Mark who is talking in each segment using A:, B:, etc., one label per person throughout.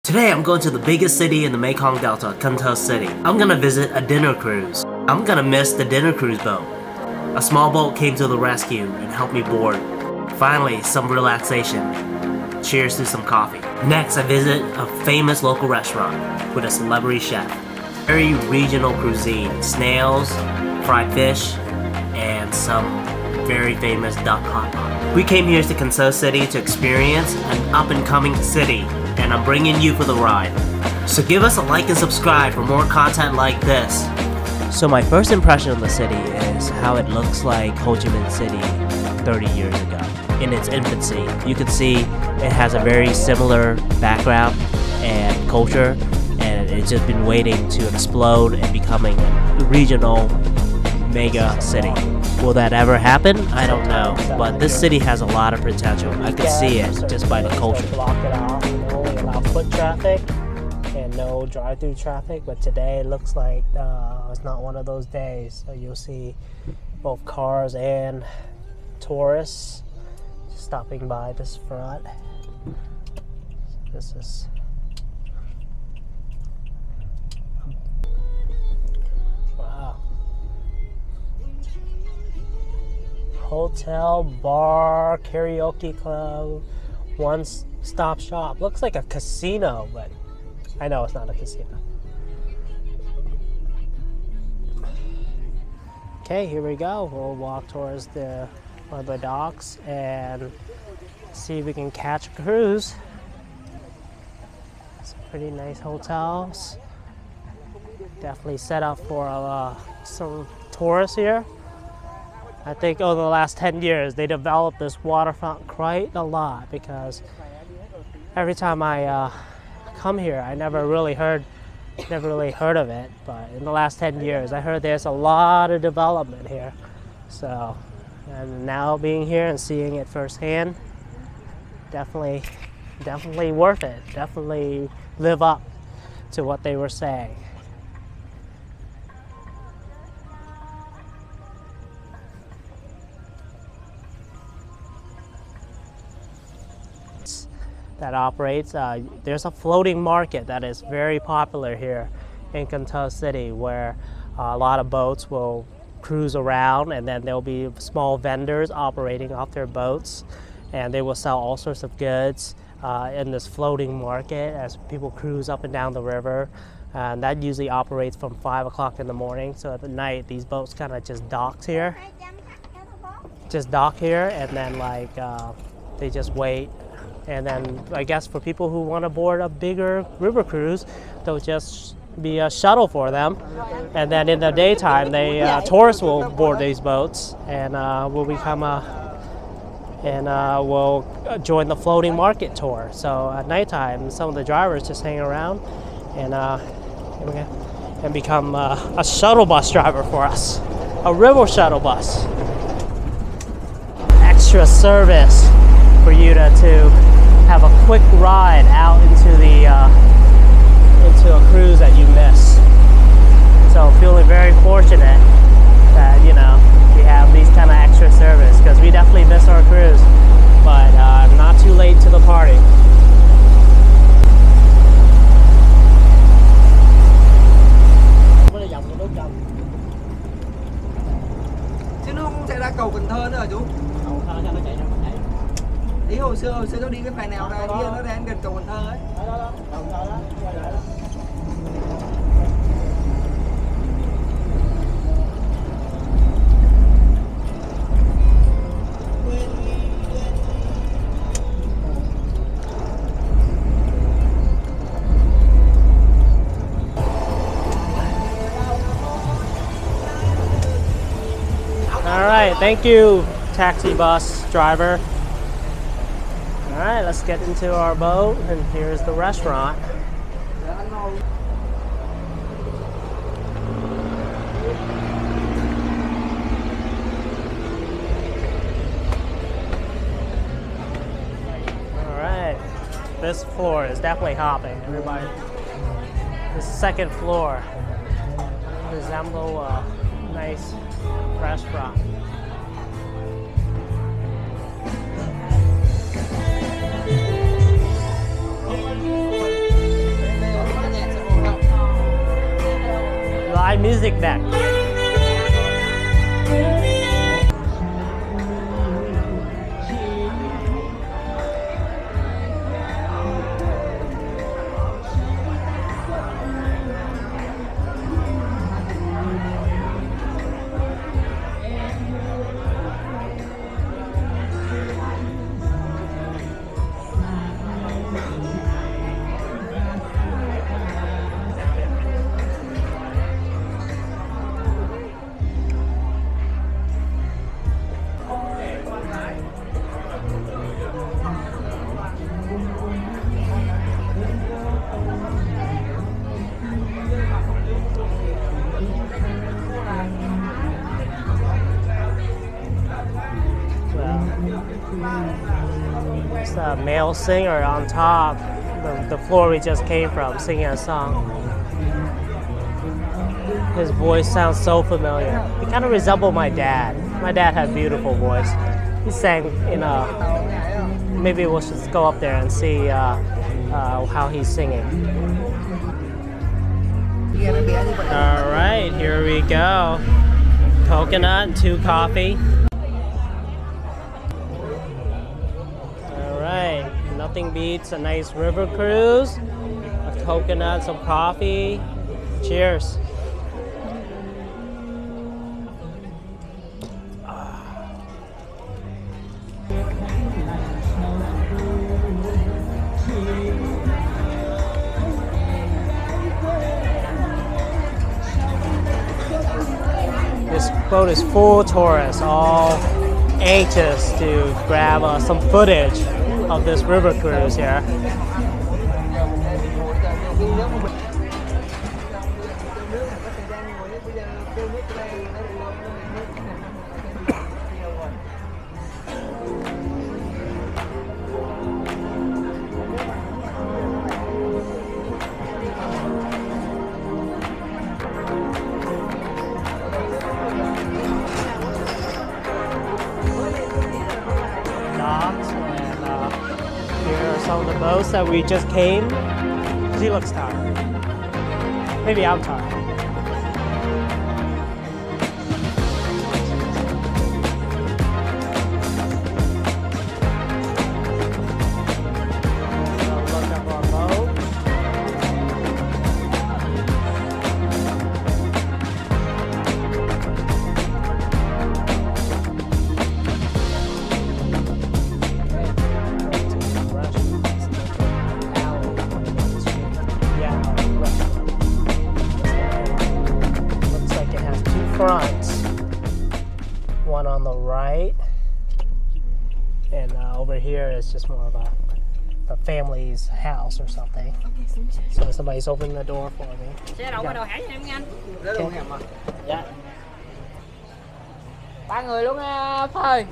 A: Today I'm going to the biggest city in the Mekong Delta, Tho City. I'm gonna visit a dinner cruise. I'm gonna miss the dinner cruise boat. A small boat came to the rescue and helped me board. Finally, some relaxation. Cheers to some coffee. Next, I visit a famous local restaurant with a celebrity chef. Very regional cuisine, snails, fried fish, and some very famous duck hot pot. We came here to Tho City to experience an up-and-coming city, and I'm bringing you for the ride. So give us a like and subscribe for more content like this. So my first impression of the city is how it looks like Ho Chi Minh City 30 years ago. In its infancy, you can see it has a very similar background and culture, and it's just been waiting to explode and becoming a regional mega city. Will that ever happen? I don't know, but this city has a lot of potential. I can see it just by the culture.
B: Block it off and only allow foot traffic and no drive-through traffic, but today it looks like it's not one of those days. So you'll see both cars and tourists stopping by this front. This is wow. Hotel, bar, karaoke club, one-stop shop. Looks like a casino, but I know it's not a casino. Okay, here we go. We'll walk towards one of the docks and see if we can catch a cruise. Some pretty nice hotels. Definitely set up for some tourists here. I think over the last 10 years they developed this waterfront quite a lot, because every time I come here I never really heard of it, but in the last 10 years I heard there's a lot of development here. So, and now being here and seeing it firsthand, definitely worth it. Definitely live up to what they were saying. That operates. There's a floating market that is very popular here in Tho City, where a lot of boats will cruise around, and then there'll be small vendors operating off their boats, and they will sell all sorts of goods in this floating market as people cruise up and down the river. And that usually operates from 5 o'clock in the morning. So at the night, these boats kind of just dock here, and then they just wait. And then I guess for people who want to board a bigger river cruise, there'll just be a shuttle for them. And then in the daytime, tourists will board these boats and will join the floating market tour. So at nighttime, some of the drivers just hang around and become a shuttle bus driver for us, a river shuttle bus. Extra service for you to have a quick ride out into a cruise that you miss. So feeling very fortunate that we have these kind of extra service, because we definitely miss our cruise, but not too late to the party.
C: Chứ nó không chạy ra cầu Cần Thơ nữa hả chú?
B: Cầu Thơ cho nó chạy ra bên này.
C: Ý hồi xưa nó đi cái phà nào ra kia, nó ra gần cầu Cần Thơ ấy.
B: Đó, cầu Thơ đó. All right, thank you, taxi bus driver. All right, let's get into our boat, and here's the restaurant. All right, this floor is definitely hopping, everybody. The second floor resembles a nice restaurant. live music deck. It's a male singer on top, the floor we just came from, singing a song. His voice sounds so familiar. He kind of resembled my dad. My dad had a beautiful voice. He sang in a... Maybe we'll just go up there and see how he's singing. All right, here we go. Coconut and 2 coffee. All right, nothing beats a nice river cruise, a coconut, some coffee. Cheers. This boat is full of tourists, all anxious to grab some footage of this river cruise here. Some of the boats that we just came. She looks tired. Maybe I'm tired. Look up our boat. Fronts. One on the right, and over here is just more of a family's house or something. So somebody's opening the door for me.
D: Xe đậu qua đầu hẻm em anh.
C: Đó là hẻm mà.
D: Dạ. 3 người luôn thôi.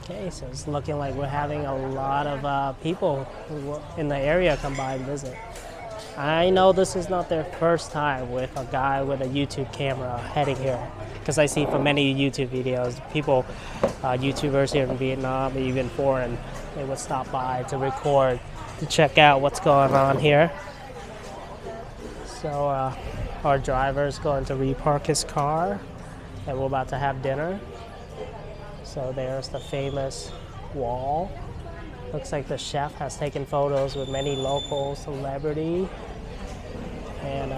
B: Okay, so it's looking like we're having a lot of people who in the area come by and visit. I know this is not their first time with a guy with a YouTube camera heading here, because I see from many YouTube videos, people, YouTubers here in Vietnam, even foreign, they would stop by to record, to check out what's going on here. So our driver is going to repark his car, and we're about to have dinner. So there's the famous wall. Looks like the chef has taken photos with many local celebrities and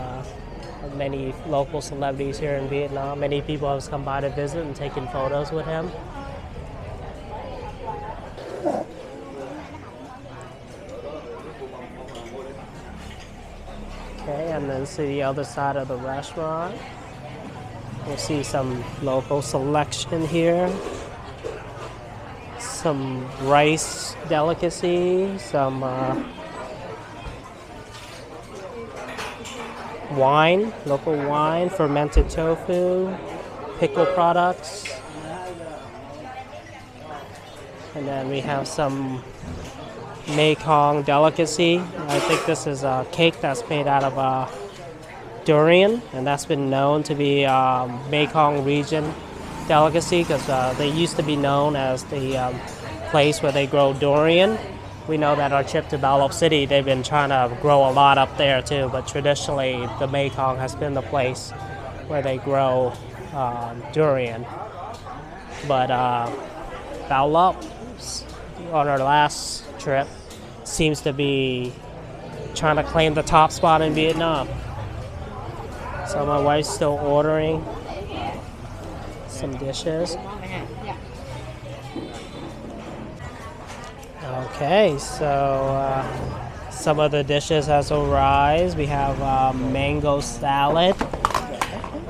B: many local celebrities here in Vietnam. Many people have come by to visit and taken photos with him. Okay, and then see the other side of the restaurant. We'll see some local selection here. Some rice delicacy, some wine, local wine, fermented tofu, pickle products. And then we have some Mekong delicacy. I think this is a cake that's made out of durian, and that's been known to be Mekong region delicacy because they used to be known as the place where they grow durian. We know that our trip to Tho City, they've been trying to grow a lot up there too, but traditionally the Mekong has been the place where they grow durian. But Bao Lop, on our last trip, seems to be trying to claim the top spot in Vietnam. So my wife's still ordering some dishes. Okay, so some of the dishes has arrived. We have mango salad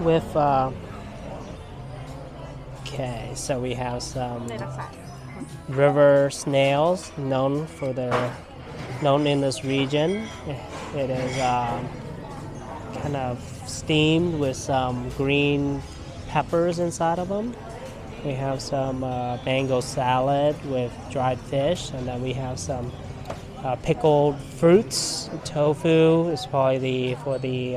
B: with okay, so we have some river snails known in this region. It is kind of steamed with some green peppers inside of them. We have some mango salad with dried fish, and then we have some pickled fruits. Tofu is probably for the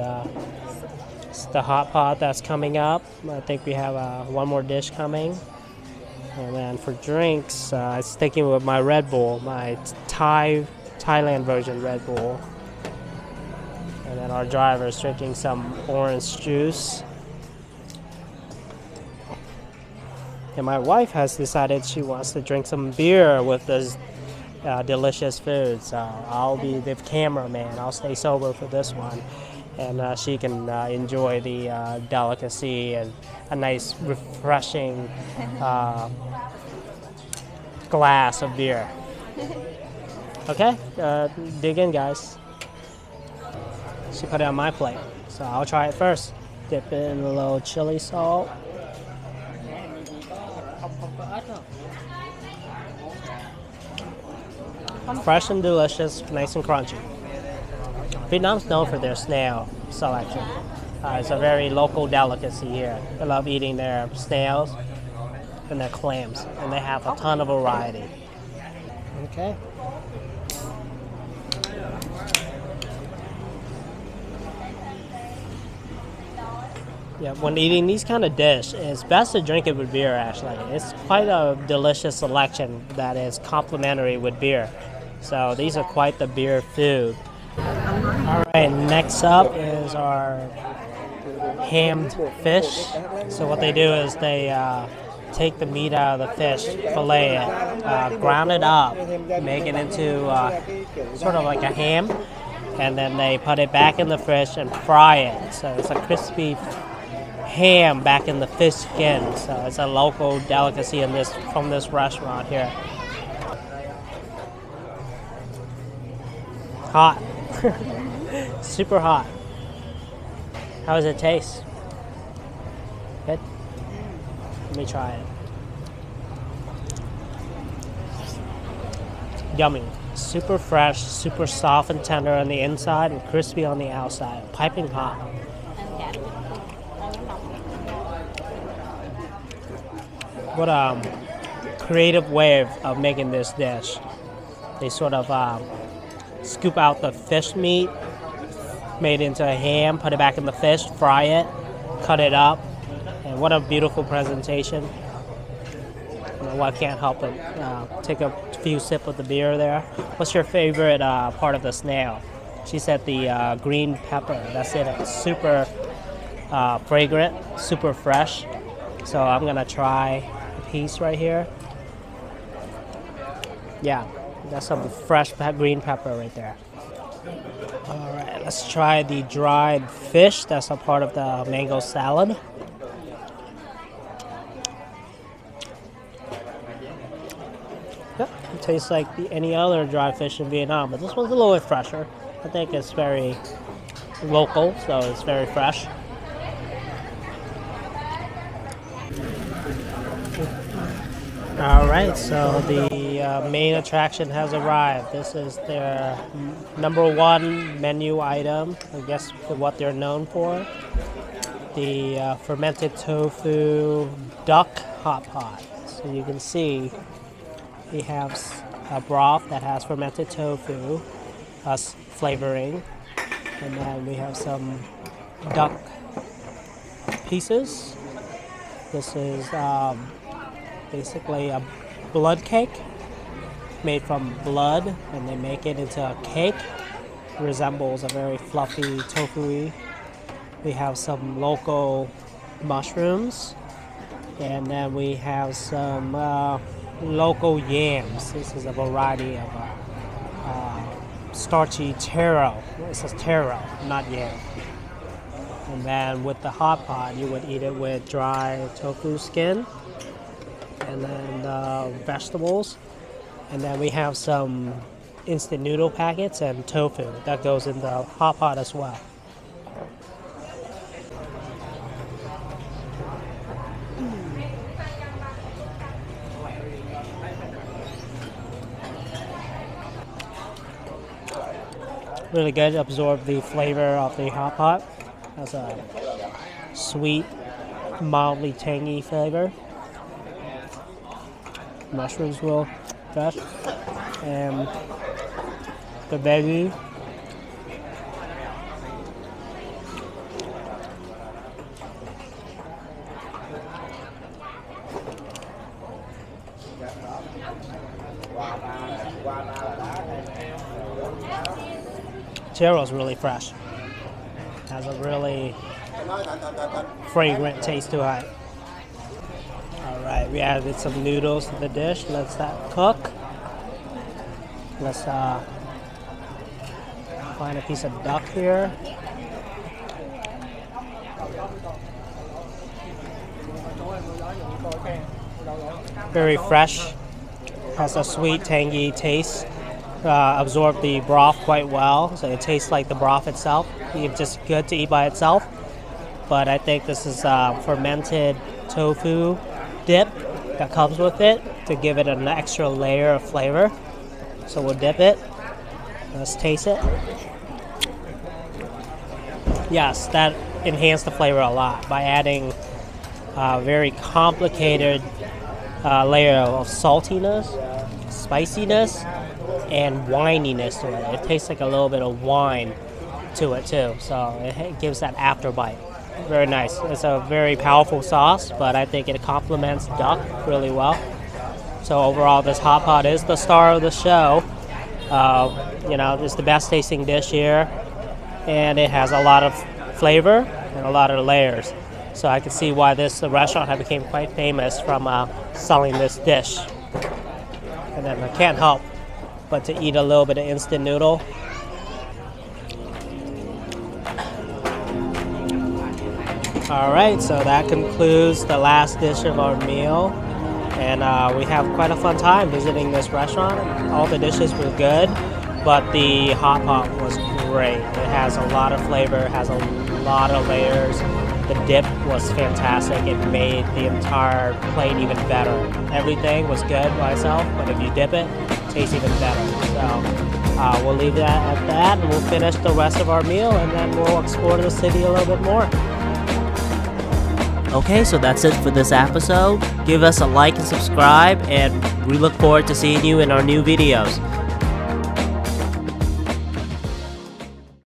B: hot pot that's coming up. I think we have one more dish coming. And then for drinks, I was sticking with my Red Bull, my Thailand version Red Bull. And then our driver is drinking some orange juice. And my wife has decided she wants to drink some beer with this delicious food. So I'll be the cameraman. I'll stay sober for this one. And she can enjoy the delicacy and a nice, refreshing glass of beer. Okay, dig in, guys. She put it on my plate, so I'll try it first. Dip it in a little chili salt. Fresh and delicious, nice and crunchy. Vietnam's known for their snail selection. It's a very local delicacy here. I love eating their snails and their clams, and they have a ton of variety. Okay. Yeah, when eating these kind of dish, it's best to drink it with beer, actually. It's quite a delicious selection that is complementary with beer. So these are quite the beer food. All right, next up is our hammed fish. So what they do is they take the meat out of the fish, fillet it, ground it up, make it into sort of like a ham, and then they put it back in the fish and fry it. So it's a crispy ham back in the fish skin. So it's a local delicacy from this restaurant here. Hot. Super hot. How does it taste? Good? Let me try it. Yummy. Super fresh, super soft and tender on the inside and crispy on the outside. Piping hot. What a creative way of making this dish. They sort of scoop out the fish meat, made into a ham, put it back in the fish, fry it, cut it up, and what a beautiful presentation. My wife can't help it. Take a few sips of the beer there. What's your favorite part of the snail? She said the green pepper. That's it. It's super fragrant, super fresh. So I'm gonna try a piece right here. Yeah. That's some fresh green pepper right there. All right, let's try the dried fish. That's a part of the mango salad. Yep, it tastes like any other dried fish in Vietnam, but this one's a little bit fresher. I think it's very local, so it's very fresh. All right, so the main attraction has arrived. This is their #1 menu item, I guess what they're known for. The fermented tofu duck hot pot. So you can see we have a broth that has fermented tofu flavoring, and then we have some duck pieces. This is basically a blood cake made from blood, and they make it into a cake. It resembles a very fluffy tofu-y We have some local mushrooms, and then we have some local yams. This is a variety of starchy taro. This is taro, not yam. And then with the hot pot, you would eat it with dry tofu skin, and then vegetables. And then we have some instant noodle packets and tofu that goes in the hot pot as well. Really good, absorb the flavor of the hot pot. Has a sweet, mildly tangy flavor. Mushrooms will fresh, and the veggie. Taro is really fresh. Has a really fragrant taste to it. Alright, we added some noodles to the dish. Let's that cook. Let's find a piece of duck here. Very fresh. Has a sweet, tangy taste. Absorb the broth quite well, so it tastes like the broth itself. It's just good to eat by itself. But I think this is fermented tofu dip that comes with it to give it an extra layer of flavor. So we'll dip it. Let's taste it. Yes, that enhanced the flavor a lot by adding a very complicated layer of saltiness, spiciness, and wininess to it. It tastes like a little bit of wine to it too, so it gives that after bite. Very nice. It's a very powerful sauce, but I think it complements duck really well. So overall, this hot pot is the star of the show. You know, it's the best tasting dish here, and it has a lot of flavor and a lot of layers. So I can see why this restaurant had became quite famous from selling this dish. And then I can't help but to eat a little bit of instant noodle. Alright, so that concludes the last dish of our meal. And we have quite a fun time visiting this restaurant. All the dishes were good, but the hot pot was great. It has a lot of flavor, has a lot of layers. The dip was fantastic. It made the entire plate even better. Everything was good by itself, but if you dip it, it tastes even better. So we'll leave that at that, and we'll finish the rest of our meal, and then we'll explore the city a little bit more.
A: Okay, so that's it for this episode. Give us a like and subscribe, and we look forward to seeing you in our new videos.